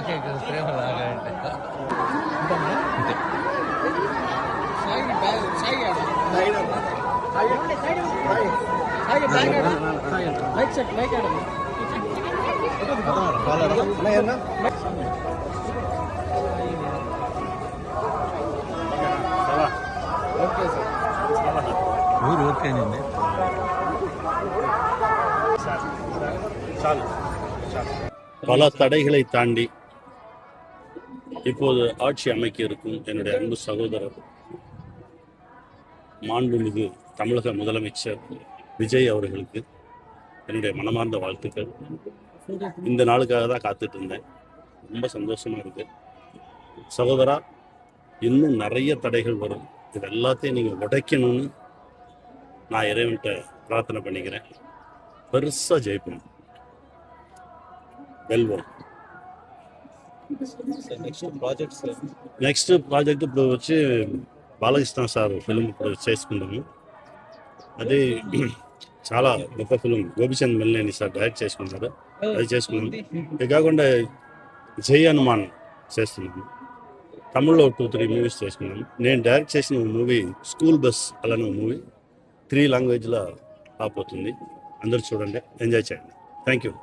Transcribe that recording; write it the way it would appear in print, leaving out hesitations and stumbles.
నాకే ప్రేమ లాగా ఊరు ఓకేనండి. பல தடைகளை தாண்டி இப்போது ஆட்சி அமைக்க இருக்கும் என்னுடைய அன்பு சகோதரர் மாண்புமிகு தமிழக முதலமைச்சர் விஜய் அவர்களுக்கு என்னுடைய மனமார்ந்த வாழ்த்துக்கள். இந்த நாளுக்காக தான் காத்துட்டு இருந்தேன். ரொம்ப சந்தோஷமா இருக்கு சகோதரா. இன்னும் நிறைய தடைகள் வரும், இது எல்லாத்தையும் நீங்கள் உடைக்கணும்னு நான் இறைவன்கிட்ட பிரார்த்தனை பண்ணிக்கிறேன். பெருசாக ஜெயிப்போம். வெல்வோம். నెక్స్ట్ ప్రాజెక్ట్ ఇప్పుడు వచ్చి బాలకృష్ణ సార్ ఫిల్మ్ ఇప్పుడు చేసుకున్నాము. అది చాలా గొప్ప ఫిల్మ్. గోపిచంద్ మెల్లేని సార్ డైరెక్ట్ చేసుకున్నారు, అది చేసుకున్నాము. ఇది కాకుండా జై హనుమాన్ చేస్తున్నాము. తమిళ్లో 2-3 మూవీస్ చేసుకున్నాము. నేను డైరెక్ట్ చేసిన మూవీ స్కూల్ బస్ అలానే మూవీ 3 లాంగ్వేజ్లో రాబోతుంది. అందరూ చూడండి, ఎంజాయ్ చేయండి. Thank you.